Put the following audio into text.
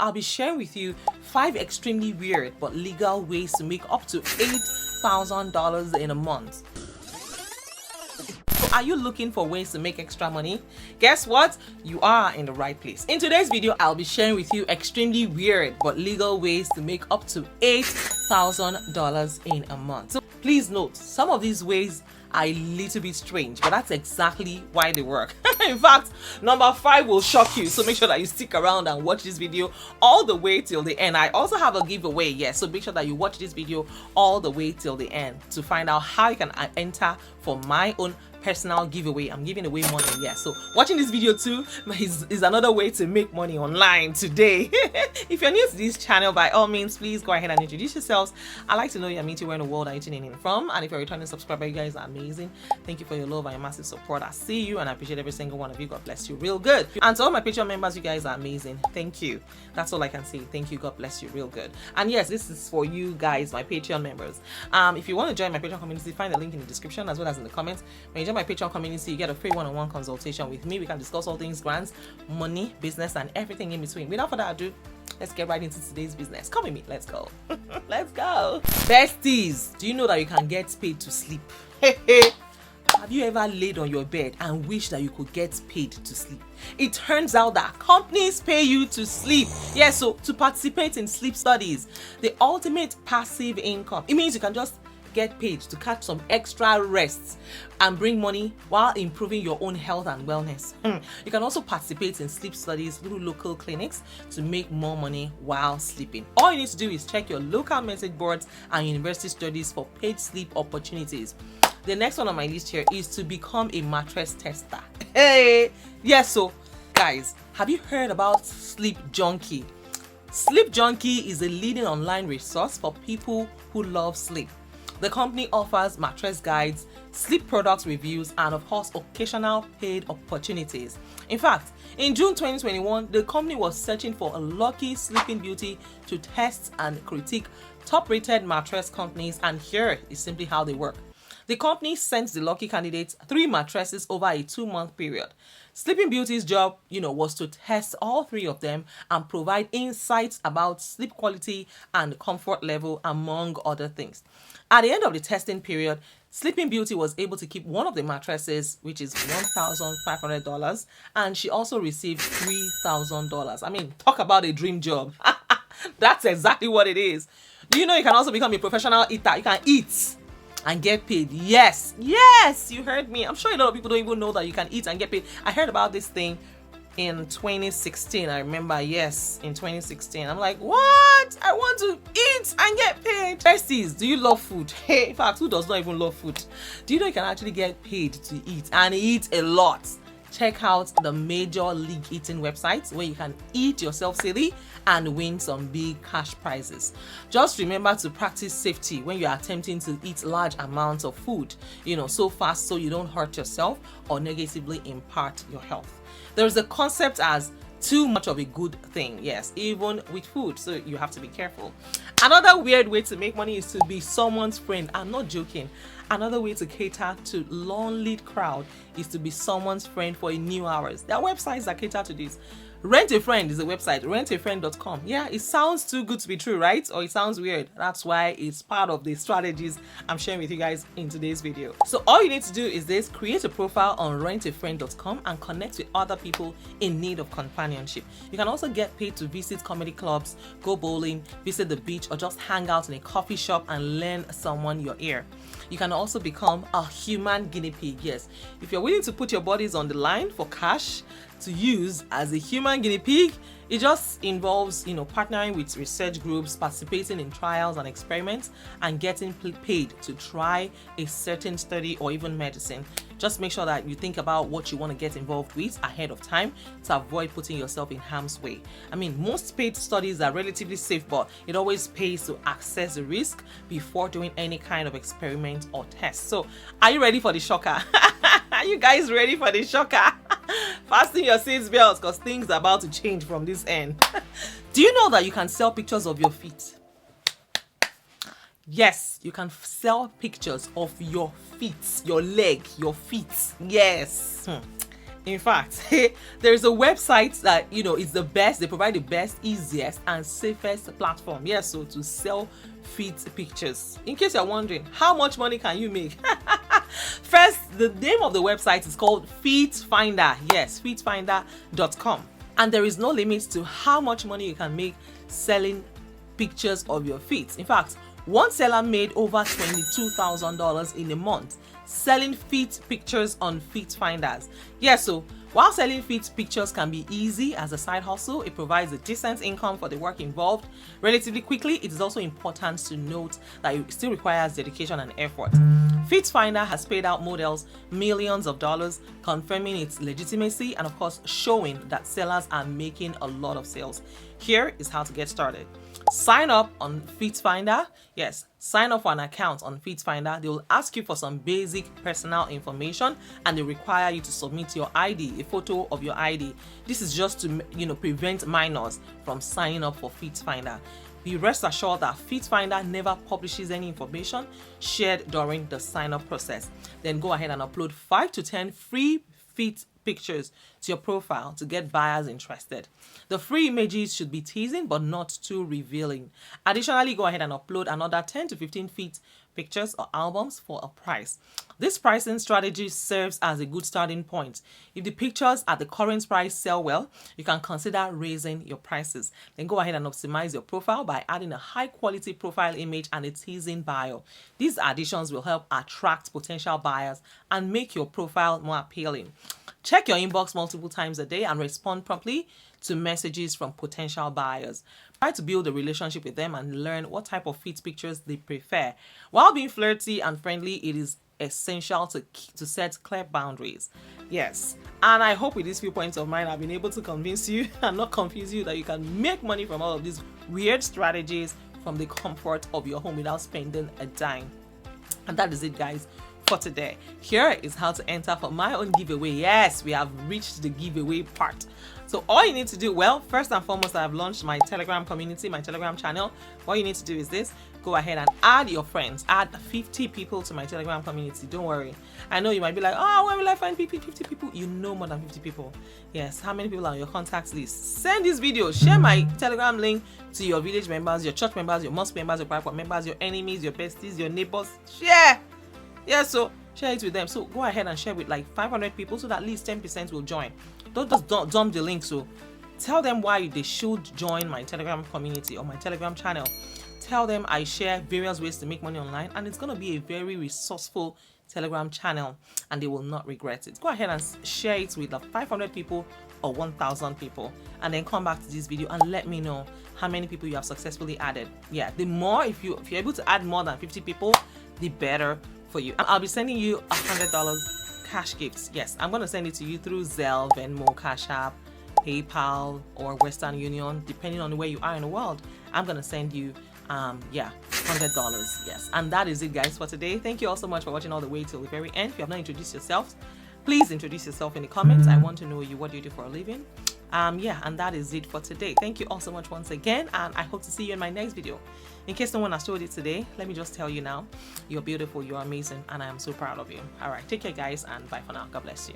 I'll be sharing with you 5 extremely weird but legal ways to make up to $8,000 in a month. Are you looking for ways to make extra money? Guess what? You are in the right place. In today's video, I'll be sharing with you extremely weird but legal ways to make up to $8,000 in a month. So please note, some of these ways are a little bit strange, but that's exactly why they work. In fact, number 5 will shock you, so make sure that you stick around and watch this video all the way till the end. I also have a giveaway, yes, so make sure that you watch this video all the way till the end to find out how you can enter for my own personal giveaway. I'm giving away money, yeah, so watching this video too is another way to make money online today. If you're new to this channel, by all means, please go ahead and introduce yourselves. I'd like to know your meeting, where in the world are you tuning in from, and if you're a returning subscriber, you guys are amazing. Thank you for your love and your massive support. I see you and I appreciate every single one of you. God bless you real good. And to all my Patreon members, you guys are amazing. Thank you. That's all I can say. Thank you. God bless you real good. And yes, this is for you guys, my Patreon members. If you want to join my Patreon community, find the link in the description as well as in the comments. When you join my Patreon community, you get a free one-on-one consultation with me. We can discuss all things grants, money, business, and everything in between. Without further ado, let's get right into today's business. Come with me. Let's go. Let's go. Besties, do you know that you can get paid to sleep? Have you ever laid on your bed and wished that you could get paid to sleep? It turns out that companies pay you to sleep. Yes, so to participate in sleep studies, the ultimate passive income. It means you can just get paid to catch some extra rests and bring money while improving your own health and wellness. You can also participate in sleep studies through local clinics to make more money while sleeping. All you need to do is check your local message boards and university studies for paid sleep opportunities. The next one on my list here is to become a mattress tester. Hey, yes, so guys, have you heard about Sleep Junkie? Sleep Junkie is a leading online resource for people who love sleep. The company offers mattress guides, sleep products reviews, and of course, occasional paid opportunities. In fact, in June 2021, the company was searching for a lucky sleeping beauty to test and critique top-rated mattress companies, and here is simply how they work. The company sent the lucky candidates 3 mattresses over a 2-month period. Sleeping Beauty's job, was to test all 3 of them and provide insights about sleep quality and comfort level, among other things. At the end of the testing period, Sleeping Beauty was able to keep one of the mattresses, which is $1,500, and she also received $3,000. I mean, talk about a dream job. That's exactly what it is. You can also become a professional eater. You can eat and get paid. Yes, you heard me. I'm sure a lot of people don't even know that you can eat and get paid. I heard about this thing in 2016. I remember, yes, in 2016. I'm like, what? I want to eat and get paid. Besties, do you love food? Hey, in fact, who does not even love food? Do you know you can actually get paid to eat and eat a lot? Check out the major league eating websites where you can eat yourself silly and win some big cash prizes. Just remember to practice safety when you are attempting to eat large amounts of food, so fast so you don't hurt yourself or negatively impact your health. There is a concept as too much of a good thing, yes, even with food, so you have to be careful. Another weird way to make money is to be someone's friend. I'm not joking. Another way to cater to lonely crowd is to be someone's friend for a new hours. There are websites that cater to this. Rent a Friend is a website, rentafriend.com. Yeah, it sounds too good to be true, right? Or it sounds weird. That's why it's part of the strategies I'm sharing with you guys in today's video. So all you need to do is this: create a profile on rentafriend.com and connect with other people in need of companionship. You can also get paid to visit comedy clubs, go bowling, visit the beach, or just hang out in a coffee shop and lend someone your ear. You can also become a human guinea pig. Yes, if you're willing to put your bodies on the line for cash to use as a human guinea pig, it just involves, partnering with research groups, participating in trials and experiments, and getting paid to try a certain study or even medicine. Just make sure that you think about what you want to get involved with ahead of time to avoid putting yourself in harm's way. I mean, most paid studies are relatively safe, but it always pays to assess the risk before doing any kind of experiment or test. So, are you ready for the shocker? Are you guys ready for the shocker? Fasten your seatbelts because things are about to change from this end. Do you know that you can sell pictures of your feet? Yes, you can sell pictures of your feet, your leg, your feet. Yes. In fact, there's a website that, you know, is the best. They provide the best, easiest, and safest platform. Yes, so to sell Feit pictures. In case you're wondering, how much money can you make? First, the name of the website is called Feit Finder. Yes, feitfinder.com. And there is no limit to how much money you can make selling pictures of your feet. In fact, one seller made over $22,000 in a month selling feet pictures on Feit Finders. Yeah, so while selling feet pictures can be easy as a side hustle, it provides a decent income for the work involved relatively quickly. It is also important to note that it still requires dedication and effort. Feit Finder has paid out models millions of dollars, confirming its legitimacy and of course showing that sellers are making a lot of sales. Here is how to get started. Sign up on Feit Finder. Yes, sign up for an account on Feit Finder. They will ask you for some basic personal information and they require you to submit your ID, a photo of your ID. This is just to, you know, prevent minors from signing up for Feit Finder. Be rest assured that Feit Finder never publishes any information shared during the sign-up process. Then go ahead and upload 5 to 10 free feet pictures to your profile to get buyers interested. The free images should be teasing but not too revealing. Additionally, go ahead and upload another 10 to 15 feet pictures or albums for a price. This pricing strategy serves as a good starting point. If the pictures at the current price sell well, you can consider raising your prices. Then go ahead and optimize your profile by adding a high quality profile image and a teasing bio. These additions will help attract potential buyers and make your profile more appealing. Check your inbox multiple times a day and respond promptly to messages from potential buyers. Try to build a relationship with them and learn what type of feet pictures they prefer. While being flirty and friendly, it is essential to set clear boundaries. Yes, and I hope with these few points of mine I've been able to convince you and not confuse you that you can make money from all of these weird strategies from the comfort of your home without spending a dime. And that is it, guys, for today. Here is how to enter for my own giveaway. Yes, we have reached the giveaway part. So all you need to do, well, first and foremost, I've launched my Telegram community, my Telegram channel. What you need to do is this: go ahead and add your friends. Add 50 people to my Telegram community. Don't worry. I know you might be like, oh, where will I find 50 people? You know more than 50 people. Yes, how many people are on your contacts list? Send this video, share my Telegram link to your village members, your church members, your mosque members, your private members, your enemies, your besties, your neighbors. Share. Yeah, so share it with them. So go ahead and share with like 500 people so that at least 10% will join. Don't just dump the link. So tell them why they should join my Telegram community or my Telegram channel. Tell them I share various ways to make money online, and it's going to be a very resourceful Telegram channel and they will not regret it. Go ahead and share it with like 500 people or 1,000 people, and then come back to this video and let me know how many people you have successfully added. Yeah, the more, if you're able to add more than 50 people, the better for you. And I'll be sending you $100 cash gifts. Yes, I'm going to send it to you through Zelle, Venmo, Cash App, PayPal, or Western Union, depending on where you are in the world. I'm going to send you $100. Yes, and that is it, guys, for today. Thank you all so much for watching all the way till the very end. If you have not introduced yourselves, please introduce yourself in the comments. I want to know you. What do you do for a living? Yeah, and that is it for today. Thank you all so much once again, and I hope to see you in my next video. In case no one has told you today, let me just tell you now, you're beautiful, you're amazing, and I am so proud of you. All right, take care, guys, and bye for now. God bless you.